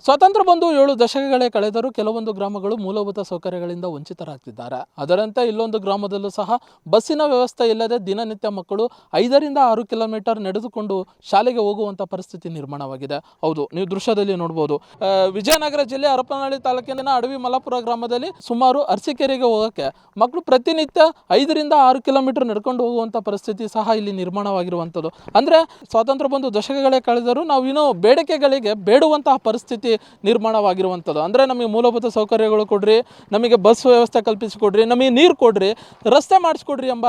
ಸ್ವಾತಂತ್ರ್ಯ ಬಂದು 7 ದಶಕಗಳೇ ಕಳೆದರೂ ಕೆಲವೊಂದು ಗ್ರಾಮಗಳು ಮೂಲಭೂತ ಸೌಕರ್ಯಗಳಿಂದ ವಂಚಿತರಾಗ್ತಿದ್ದಾರೆ. ಅದರಂತೆ ಇಲ್ಲೊಂದು ಗ್ರಾಮದಲ್ಲೂ ಸಹ ಬಸ್ಸಿನ ವ್ಯವಸ್ಥೆ ಇಲ್ಲದೆ ದಿನನಿತ್ಯ ಮಕ್ಕಳು 5ರಿಂದ 6 ಕಿಲೋಮೀಟರ್ ನಡೆದುಕೊಂಡು ಶಾಲೆಗೆ ಹೋಗುವಂಥ ಪರಿಸ್ಥಿತಿ ನಿರ್ಮಾಣವಾಗಿದೆ. ಹೌದು, ನೀವು ದೃಶ್ಯದಲ್ಲಿ ನೋಡ್ಬೋದು. ವಿಜಯನಗರ ಜಿಲ್ಲೆ ಹರಪನಹಳ್ಳಿ ತಾಲೂಕಿನ ಅಡವಿ ಮಲಾಪುರ ಗ್ರಾಮದಲ್ಲಿ ಸುಮಾರು ಅರಸೀಕೆರೆಗೆ ಹೋಗೋಕ್ಕೆ ಮಕ್ಕಳು ಪ್ರತಿನಿತ್ಯ 5ರಿಂದ 6 ಕಿಲೋಮೀಟರ್ ನಡ್ಕೊಂಡು ಹೋಗುವಂಥ ಪರಿಸ್ಥಿತಿ ಸಹ ಇಲ್ಲಿ ನಿರ್ಮಾಣವಾಗಿರುವಂಥದ್ದು. ಅಂದರೆ ಸ್ವಾತಂತ್ರ್ಯ ಬಂದು ದಶಕಗಳೇ ಕಳೆದರೂ ನಾವು ಇನ್ನೂ ಬೇಡಿಕೆಗಳಿಗೆ ಬೇಡುವಂತಹ ಪರಿಸ್ಥಿತಿ ನಿರ್ಮಾಣವಾಗಿರುವಂಥದ್ದು. ಅಂದರೆ ನಮಗೆ ಮೂಲಭೂತ ಸೌಕರ್ಯಗಳು ಕೊಡ್ರಿ, ನಮಗೆ ಬಸ್ ವ್ಯವಸ್ಥೆ ಕಲ್ಪಿಸಿಕೊಡ್ರಿ, ನಮಗೆ ನೀರು ಕೊಡ್ರಿ, ರಸ್ತೆ ಮಾಡಿಸ್ಕೊಡ್ರಿ ಎಂಬ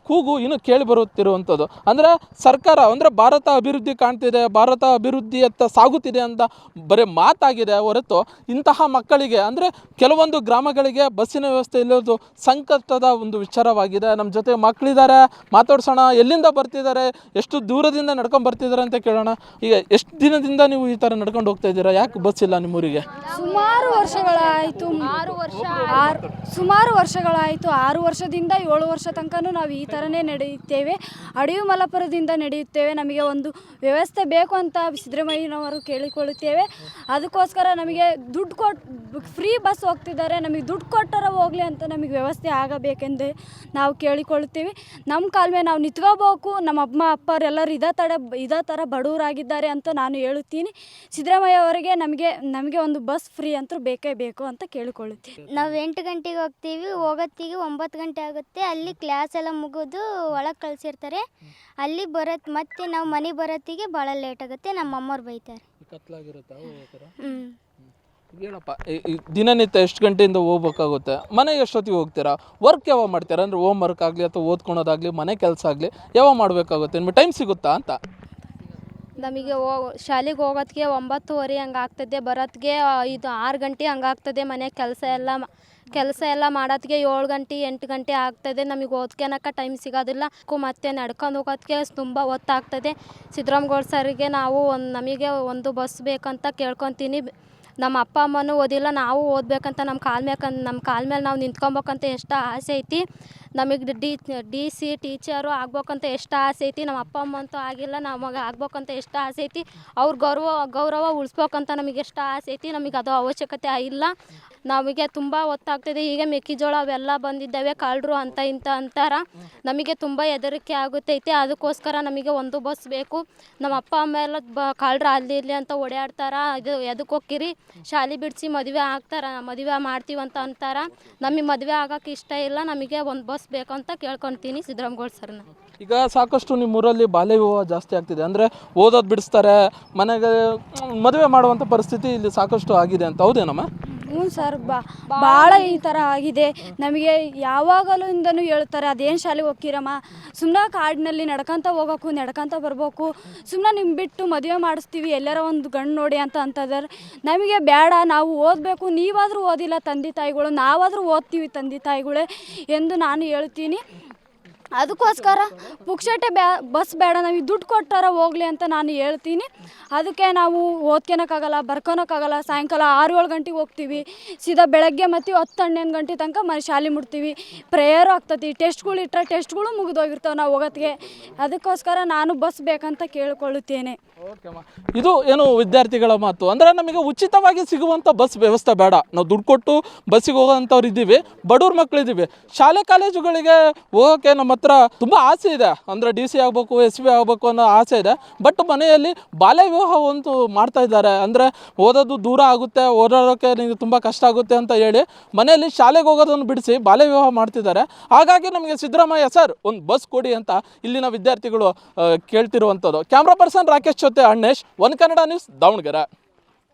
ಕೂಗು ಇನ್ನು ಕೇಳಿ ಬರುತ್ತಿರುವಂಥದ್ದು. ಅಂದರೆ ಸರ್ಕಾರ ಅಂದರೆ ಭಾರತ ಅಭಿವೃದ್ಧಿ ಕಾಣ್ತಿದೆ, ಭಾರತ ಅಭಿವೃದ್ಧಿಯತ್ತ ಸಾಗುತ್ತಿದೆ ಅಂತ ಬರೀ ಮಾತಾಗಿದೆ ಹೊರತು ಇಂತಹ ಮಕ್ಕಳಿಗೆ ಅಂದರೆ ಕೆಲವೊಂದು ಗ್ರಾಮಗಳಿಗೆ ಬಸ್ಸಿನ ವ್ಯವಸ್ಥೆ ಇಲ್ಲೋದು ಸಂಕಟದ ಒಂದು ವಿಚಾರವಾಗಿದೆ. ನಮ್ಮ ಜೊತೆ ಮಕ್ಕಳಿದ್ದಾರೆ, ಮಾತಾಡ್ಸೋಣ. ಎಲ್ಲಿಂದ ಬರ್ತಿದ್ದಾರೆ, ಎಷ್ಟು ದೂರದಿಂದ ನಡ್ಕೊಂಡು ಬರ್ತಿದ್ದಾರೆ ಅಂತ ಕೇಳೋಣ. ಈಗ ಎಷ್ಟು ದಿನದಿಂದ ನೀವು ಈ ಥರ ನಡ್ಕೊಂಡು ಹೋಗ್ತಾ ಇದ್ದೀರಾ? ಯಾಕೆ ಬಸ್ ಇಲ್ಲ ನಿಮ್ಮೂರಿಗೆ? ಸುಮಾರು ವರ್ಷಗಳಾಯಿತು. 6 ವರ್ಷದಿಂದ 7 ವರ್ಷ ತನಕ ನಾವು ಈ ಥರನೇ ನಡೆಯುತ್ತೇವೆ. ಅಡವಿ ಮಲಾಪುರದಿಂದ ನಡೆಯುತ್ತೇವೆ. ನಮಗೆ ಒಂದು ವ್ಯವಸ್ಥೆ ಬೇಕು ಅಂತ ಸಿದ್ದರಾಮಯ್ಯನವರು ಕೇಳಿಕೊಳ್ಳುತ್ತೇವೆ. ಅದಕ್ಕೋಸ್ಕರ ನಮಗೆ ದುಡ್ಡು ಕೊಟ್ಟು ಫ್ರೀ ಬಸ್ ಹೋಗ್ತಿದ್ದಾರೆ, ನಮಗೆ ದುಡ್ಡು ಕೊಟ್ಟರೆ ಹೋಗಲಿ ಅಂತ ನಮಗೆ ವ್ಯವಸ್ಥೆ ಆಗಬೇಕೆಂದು ನಾವು ಕೇಳಿಕೊಳ್ಳುತ್ತೇವೆ. ನಮ್ಮ ಕಾಲ ಮೇಲೆ ನಾವು ನಿಂತ್ಕೋಬೇಕು. ನಮ್ಮ ಅಮ್ಮ ಅಪ್ಪರೆಲ್ಲರೂ ಇದೇ ಥರ ಬಡವರಾಗಿದ್ದಾರೆ ಅಂತ ನಾನು ಹೇಳುತ್ತೀನಿ. ಸಿದ್ದರಾಮಯ್ಯ ಅವರಿಗೆ ನಮಗೆ ಒಂದು ಬಸ್ ಫ್ರೀ ಅಂತೂ ಬೇಕೇ ಬೇಕು ಅಂತ ಕೇಳಿಕೊಳ್ಳುತ್ತೀವಿ. ನಾವು 8 ಗಂಟೆಗೆ ಹೋಗ್ತೀವಿ, ಹೋಗೋತ್ತಿಗೆ 9 ಗಂಟೆ ಆಗುತ್ತೆ. ಅಲ್ಲಿ ಕ್ಲಾಸ್ ಎಲ್ಲ ಮುಗಿದು ಒಳಗೆ ಕಳಿಸಿರ್ತಾರೆ. ಅಲ್ಲಿ ಮತ್ತೆ ನಾವು ಮನೆಗೆ ಬರೋತ್ತಿಗೆ ಭಾಳ ಲೇಟ್ ಆಗುತ್ತೆ. ನಮ್ಮ ಅಮ್ಮವ್ರು ಬೈತಾರೆ. ಹೇಳಪ್ಪ, ದಿನನಿತ್ಯ ಎಷ್ಟು ಗಂಟೆಯಿಂದ ಹೋಗ್ಬೇಕಾಗುತ್ತೆ? ಮನೆಗೆ ಎಷ್ಟೊತ್ತಿಗೆ ಹೋಗ್ತೀರಾ? ವರ್ಕ್ ಯಾವಾಗ ಮಾಡ್ತೀರಾ? ಅಂದರೆ ಹೋಮ್ ವರ್ಕ್ ಆಗಲಿ ಅಥವಾ ಓದ್ಕೊಳೋದಾಗಲಿ, ಮನೆ ಕೆಲಸ ಆಗಲಿ ಯಾವಾಗ ಮಾಡಬೇಕಾಗುತ್ತೆ? ನಿಮಗೆ ಟೈಮ್ ಸಿಗುತ್ತಾ ಅಂತ? ನಮಗೆ ಶಾಲೆಗೆ ಹೋಗೋತ್ತಿಗೆ 9:30 ಹಂಗೆ ಆಗ್ತದೆ, ಬರೋತ್ತಿಗೆ 6 ಗಂಟೆ ಹಂಗೆ ಆಗ್ತದೆ. ಮನೆ ಕೆಲಸ ಎಲ್ಲ ಮಾಡೋತ್ತಿಗೆ 7 ಗಂಟೆ 8 ಗಂಟೆ ಆಗ್ತದೆ. ನಮಗೆ ಓದ್ಕೊಳಕ್ಕೆ ಟೈಮ್ ಸಿಗೋದಿಲ್ಲ. ಮತ್ತೆ ನಡ್ಕೊಂಡು ಹೋಗೋತ್ತಿಗೆ ತುಂಬ ಹೊತ್ತಾಗ್ತದೆ. ಸಿದ್ದರಾಮಯ್ಯ ಸರ್ಗೆ ನಾವು ನಮಗೆ ಒಂದು ಬಸ್ ಬೇಕಂತ ಕೇಳ್ಕೊತೀನಿ. ನಮ್ಮ ಅಪ್ಪ ಅಮ್ಮನೂ ಓದಿಲ್ಲ, ನಾವು ಓದಬೇಕಂತ ನಮ್ಮ ಕಾಲ ಮೇಲೆ ನಾವು ನಿಂತ್ಕೊಬೇಕಂತ ಎಷ್ಟು ಆಸೆ ಐತಿ. ನಮಗೆ ಡಿ ಸಿ ಟೀಚರು ಆಗ್ಬೇಕಂತ ಎಷ್ಟು ಆಸೆ ಐತಿ. ನಮ್ಮ ಅಪ್ಪ ಅಮ್ಮ ಅಂತೂ ಆಗಿಲ್ಲ, ನಮಗೆ ಆಗ್ಬೇಕಂತ ಎಷ್ಟು ಆಸೆ ಐತಿ. ಅವ್ರ ಗೌರವ ಉಳಿಸ್ಬೇಕಂತ ನಮಗೆ ಎಷ್ಟು ಆಸೆ ಐತಿ. ನಮಗೆ ಅದು ಅವಶ್ಯಕತೆ ಇಲ್ಲ. ನಮಗೆ ತುಂಬ ಹೊತ್ತಾಗ್ತದೆ. ಈಗ ಮೆಕ್ಕೆಜೋಳ ಅವೆಲ್ಲ ಬಂದಿದ್ದಾವೆ, ಕಳ್ಳರು ಅಂತ ಇಂಥ ಅಂತಾರ. ನಮಗೆ ತುಂಬ ಹೆದರಿಕೆ ಆಗುತ್ತೈತೆ. ಅದಕ್ಕೋಸ್ಕರ ನಮಗೆ ಒಂದು ಬಸ್ ಬೇಕು. ನಮ್ಮ ಅಪ್ಪ ಅಮ್ಮ ಎಲ್ಲ ಕಳ್ಳರು ಅಲ್ಲಿ ಇಲ್ಲಿ ಅಂತ ಓಡಾಡ್ತಾರ. ಇದು ಎದಕ್ಕೆ ಹೋಗ್ತೀರಿ, ಶಾಲೆ ಬಿಡಿಸಿ ಮದುವೆ ಮದುವೆ ಮಾಡ್ತೀವಿ ಅಂತ ಅಂತಾರ. ನಮಗೆ ಮದುವೆ ಆಗೋಕ್ಕೆ ಇಷ್ಟ ಇಲ್ಲ. ನಮಗೆ ಒಂದು ಬಸ್ ಬೇಕಂತ ಕೇಳ್ಕೊತೀನಿ ಸಿದ್ದರಾಮಯ್ಯ ಸರ್ನ. ಈಗ ಸಾಕಷ್ಟು ನಿಮ್ಮೂರಲ್ಲಿ ಬಾಲ್ಯ ವಿವಾಹ ಜಾಸ್ತಿ ಆಗ್ತಿದೆ. ಅಂದರೆ ಓದೋದು ಬಿಡಿಸ್ತಾರೆ, ಮನೆಗೆ ಮದುವೆ ಮಾಡುವಂಥ ಪರಿಸ್ಥಿತಿ ಇಲ್ಲಿ ಸಾಕಷ್ಟು ಆಗಿದೆ ಅಂತ. ಹೌದೇನಮ್ಮ? ಹ್ಞೂ ಸರ್, ಭಾಳ ಈ ಥರ ಆಗಿದೆ. ನಮಗೆ ಯಾವಾಗಲಿಂದನೂ ಹೇಳ್ತಾರೆ, ಅದೇನು ಶಾಲೆಗೆ ಹೋಗ್ತೀರಮ್ಮ, ಸುಮ್ಮನೆ ಕಾಡಿನಲ್ಲಿ ನಡ್ಕೊತ ಹೋಗೋಕು ನಡ್ಕೊತ ಬರ್ಬೇಕು, ಸುಮ್ಮನೆ ನಿಮ್ಮ ಬಿಟ್ಟು ಮದುವೆ ಮಾಡಿಸ್ತೀವಿ, ಎಲ್ಲರ ಒಂದು ಗಂಡು ನೋಡಿ ಅಂತ ಅಂತಿದ್ದಾರೆ. ನಮಗೆ ಬೇಡ, ನಾವು ಓದಬೇಕು. ನೀವಾದರೂ ಓದಿಲ್ಲ ತಂದೆ ತಾಯಿಗಳು, ನಾವಾದರೂ ಓದ್ತೀವಿ ತಂದೆ ತಾಯಿಗಳೇ ಎಂದು ನಾನು ಹೇಳ್ತೀನಿ. ಅದಕ್ಕೋಸ್ಕರ ಪುಕ್ಷಟೆ ಬಸ್ ಬೇಡ, ನಮಗೆ ದುಡ್ಡು ಕೊಟ್ಟಾರ ಹೋಗಲಿ ಅಂತ ನಾನು ಹೇಳ್ತೀನಿ. ಅದಕ್ಕೆ ನಾವು ಓದ್ಕೊಳಕ್ಕಾಗಲ್ಲ, ಬರ್ಕೊಳಕ್ಕಾಗಲ್ಲ. ಸಾಯಂಕಾಲ 6-7 ಗಂಟೆಗೆ ಹೋಗ್ತೀವಿ. ಸೀದಾ ಬೆಳಗ್ಗೆ ಮತ್ತು 10-11 ಗಂಟೆ ತನಕ ಶಾಲೆ ಮುಟ್ತೀವಿ. ಪ್ರೇಯರು ಆಗ್ತತಿ. ಟೆಸ್ಟ್ಗಳು ಇಟ್ಟರೆ ಟೆಸ್ಟ್ಗಳು ಮುಗಿದೋಗಿರ್ತಾವೆ ನಾವು ಹೋಗೋತ್ತಿಗೆ. ಅದಕ್ಕೋಸ್ಕರ ನಾನು ಬಸ್ ಬೇಕಂತ ಕೇಳಿಕೊಳ್ಳುತ್ತೇನೆ. ಓಕೆಮ್ಮ, ಇದು ಏನು ವಿದ್ಯಾರ್ಥಿಗಳ ಮಾತು. ಅಂದರೆ ನಮಗೆ ಉಚಿತವಾಗಿ ಸಿಗುವಂಥ ಬಸ್ ವ್ಯವಸ್ಥೆ ಬೇಡ. ನಾವು ದುಡ್ಡು ಕೊಟ್ಟು ಬಸ್ಸಿಗೆ ಹೋಗೋಂಥವ್ರು ಇದ್ದೀವಿ, ಬಡವ್ರ ಮಕ್ಕಳಿದ್ದೀವಿ. ಶಾಲೆ ಕಾಲೇಜುಗಳಿಗೆ ಹೋಗೋಕ್ಕೆ ನಮ್ಮ ಹತ್ರ ತುಂಬ ಆಸೆ ಇದೆ. ಅಂದರೆ DC ಆಗಬೇಕು, SV ಆಗಬೇಕು ಅನ್ನೋ ಆಸೆ ಇದೆ. ಬಟ್ ಮನೆಯಲ್ಲಿ ಬಾಲ್ಯ ವಿವಾಹ ಒಂದು ಮಾಡ್ತಾ ಇದ್ದಾರೆ. ಅಂದರೆ ಓದೋದು ದೂರ ಆಗುತ್ತೆ, ಓಡಾಡೋಕ್ಕೆ ನಿಮಗೆ ತುಂಬ ಕಷ್ಟ ಆಗುತ್ತೆ ಅಂತ ಹೇಳಿ ಮನೆಯಲ್ಲಿ ಶಾಲೆಗೆ ಹೋಗೋದನ್ನು ಬಿಡಿಸಿ ಬಾಲ್ಯ ವಿವಾಹ ಮಾಡ್ತಿದ್ದಾರೆ. ಹಾಗಾಗಿ ನಮಗೆ ಸಿದ್ದರಾಮಯ್ಯ ಸರ್ ಒಂದು ಬಸ್ ಕೊಡಿ ಅಂತ ಇಲ್ಲಿನ ವಿದ್ಯಾರ್ಥಿಗಳು ಕೇಳ್ತಿರುವಂಥದ್ದು. ಕ್ಯಾಮ್ರಾ ಪರ್ಸನ್ ರಾಕೇಶ್ ಜೊತೆ ಅಣ್ಣೇಶ್, ಒನ್ ಕನ್ನಡ ನ್ಯೂಸ್, ದಾವಣಗೆರೆ.